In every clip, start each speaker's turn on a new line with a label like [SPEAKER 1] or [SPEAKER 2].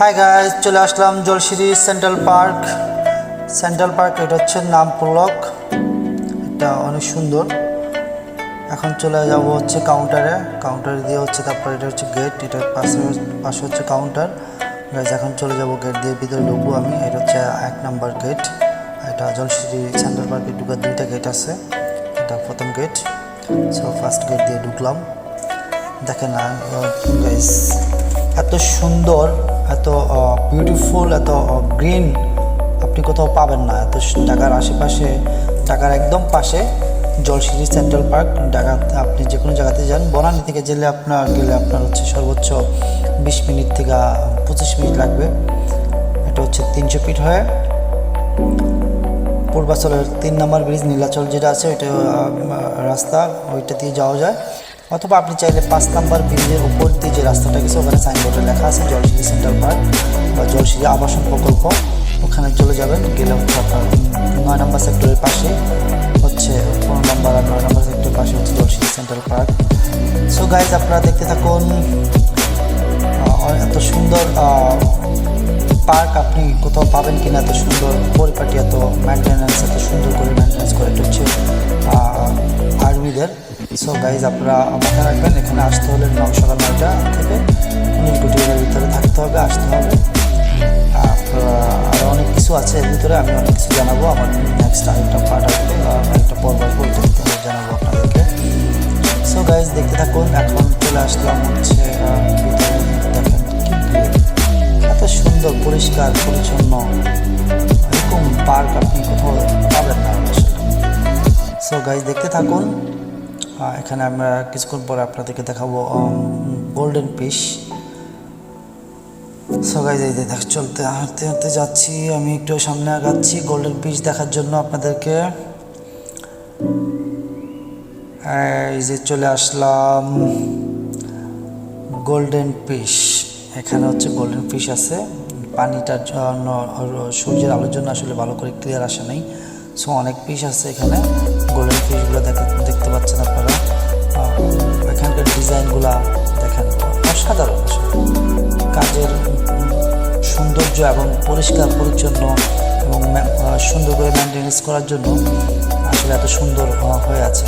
[SPEAKER 1] Hi guys, চলে আসলাম Jolshiri central park. এটা হচ্ছে নাম ব্লক। এটা অনেক সুন্দর। এখন চলে যাব হচ্ছে কাউন্টারে দিয়ে হচ্ছে, তারপর এটা হচ্ছে গেট, এটার পাশে হচ্ছে কাউন্টার। গাইস এখন চলে যাব গেট দিয়ে ভিতরে ঢুকবো আমি। এটা হচ্ছে 1 নম্বর গেট। এটা জলশিরি সেন্ট্রাল পার্কে ঢুকার 2টা গেট আছে। এটা প্রথম গেট। সো ফার্স্ট গেট দিয়ে ঢুকলাম। দেখেন না গাইস, এত সুন্দর, এত বিউটিফুল, এত গ্রিন আপনি কোথাও পাবেন না। এত ঢাকার আশেপাশে, ঢাকার একদম পাশে জলশিরি সেন্ট্রাল পার্ক। ঢাকা আপনি যে কোনো জায়গাতে যান, বনানী থেকে গেলে আপনার হচ্ছে সর্বোচ্চ 20 মিনিট থেকে 25 মিনিট লাগবে। এটা হচ্ছে 300 ফিট হয়ে পূর্বাচলের 3 নম্বর ব্রিজ, নীলাচল যেটা আছে ওইটা রাস্তা, ওইটা দিয়ে যাওয়া যায়। অথবা আপনি চাইলে 5 নম্বর ব্রিজের উপর দিয়ে যে রাস্তাটা গেছে, ওখানে সাইনবোর্ডে লেখা আছে জলশিরি সেন্ট্রাল পার্ক বা জলশিরি আবাসন প্রকল্প, ওখানে চলে যাবেন। গেলে হচ্ছে আপনার 9 নম্বর সেক্টরের পাশে হচ্ছে 15 নম্বর আর 9 নম্বর সেক্টরের পাশে হচ্ছে Jolshiri central park. So guys আপনারা দেখতে থাকুন। এত সুন্দর পার্ক আপনি কোথাও পাবেন কিনা, এত সুন্দর পরিপাটি, এত সুন্দর করে মেনটেন্যান্স করে। এটা হচ্ছে আর্মিদের। সো গাইজ আপনারা মাথায় রাখবেন, এখানে আসতে হলে সকাল 9টা থেকে 19 কোটির ভিতরে থাকতে হবে, আসতে হবে। আরও অনেক কিছু আছে এর ভিতরে, আমি অনেক কিছু জানাবো। আমার নেক্সট আরেকটা পার্ট আসবে, একটা পর্ব আসবো, জানাবো আপনাদেরকে। সো গাইজ দেখতে থাকুন। এখন চলে আসলাম হচ্ছে ভিতরে। দেখেন এত সুন্দর, পরিষ্কার পরিচ্ছন্ন, এরকম পার্ক আপনি কোথাও পাবেন না আসলে। সো গাইজ দেখতে থাকুন। এখানে আমরা কিছুক্ষণ পরে আপনাদেরকে দেখাবো গোল্ডেন ফিশ। সো গাইজ এই চলতে হাঁটতে হাঁটতে যাচ্ছি, আমি একটু সামনে আগাচ্ছি গোল্ডেন ফিশ দেখার জন্য আপনাদেরকে। এই যে চলে আসলাম গোল্ডেন ফিশ। এখানে হচ্ছে গোল্ডেন ফিশ আছে। পানিটার জন্য, সূর্যের আলোর জন্য আসলে ভালো করে ক্লিয়ার আসে নাই। সো অনেক ফিশ আছে এখানে। গোল্ডেন ফিশগুলো দেখতে পাচ্ছেন আপনারা। এখানকার ডিজাইনগুলা দেখেন, অসাধারণ আসলে। কাজের সৌন্দর্য এবং পরিষ্কার পরিচ্ছন্ন এবং সুন্দর করে মেনটেন্যান্স করার জন্য আসলে এত সুন্দর হয়ে আছে।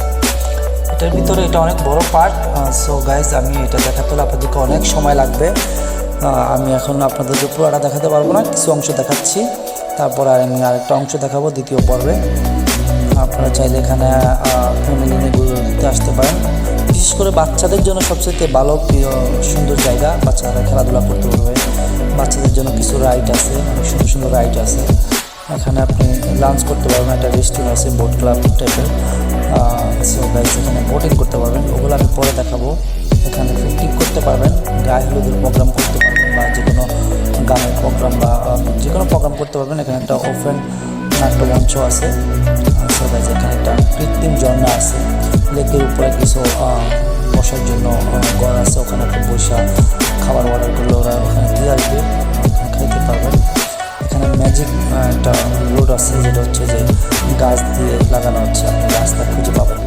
[SPEAKER 1] এটার ভিতরে এটা অনেক বড় পার্ট। সো গাইজ আমি এটা দেখাতে হলে আপনাদেরকে অনেক সময় লাগবে। আমি এখন আপনাদেরকে পুরোটা দেখাতে পারবো না, কিছু অংশ দেখাচ্ছি, তারপর আমি আরেকটা অংশ দেখাবো দ্বিতীয় পর্বে। আপনারা চাইলে এখানে ফ্যামিলি নিয়ে ঘুরতে আসতে পারেন। বিশেষ করে বাচ্চাদের জন্য সবচেয়ে ভালো সুন্দর জায়গা, বাচ্চারা খেলাধুলা করতে পারবে। বাচ্চাদের জন্য কিছু রাইড আছে, সুন্দর সুন্দর রাইড আছে। এখানে আপনি লাঞ্চ করতে পারবেন, একটা রেস্টুরেন্ট আছে, বোট ক্লাব টাইপের। সো গাইজ এখানে বোটিং করতে পারবেন, ওগুলো আমি পরে দেখাবো। এখানে পিকনিক করতে পারবেন, গায়ে হলুদের প্রোগ্রাম করতে পারবেন, বা যে কোনো গানের প্রোগ্রাম বা যে কোনো প্রোগ্রাম করতে পারবেন। এখানে একটা ওপেন নাট্যমঞ্চ আছে। সো গাইজ এখানে একটা কৃত্রিম ঝর্ণা আছে, লেকের উপরে কিছু বসার জন্য ঘর আছে, ওখানে একটা বসা খাবার অর্ডার করলে ওরা ওখানে দিয়ে আসবে, খাইতে পারবেন। এখানে ম্যাজিক একটা রোড আছে, যেটা হচ্ছে যে গাছ দিয়ে লাগানো হচ্ছে, আপনি রাস্তা খুঁজে পাবেন।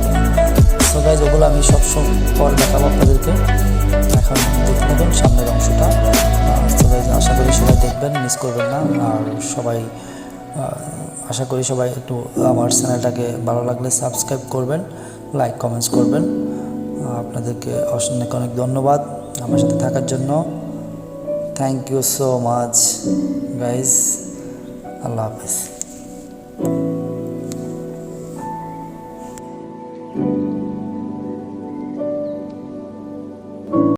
[SPEAKER 1] সো গাইজ ওগুলো আমি সবসময় পরে দেখাবো আপনাদেরকে। এখন দেখতে পাবেন সামনের অংশটা। সো গাইজ আশা করি সবাই দেখবেন, মিস করবেন না। আর সবাই আশা করি সবাই একটু আমার চ্যানেলটাকে ভালো লাগলে সাবস্ক্রাইব করবেন, লাইক কমেন্টস করবেন। আপনাদেরকে অনেক অনেক ধন্যবাদ আমার সাথে থাকার জন্য। Thank you so much guys. আল্লাহ হাফেজ।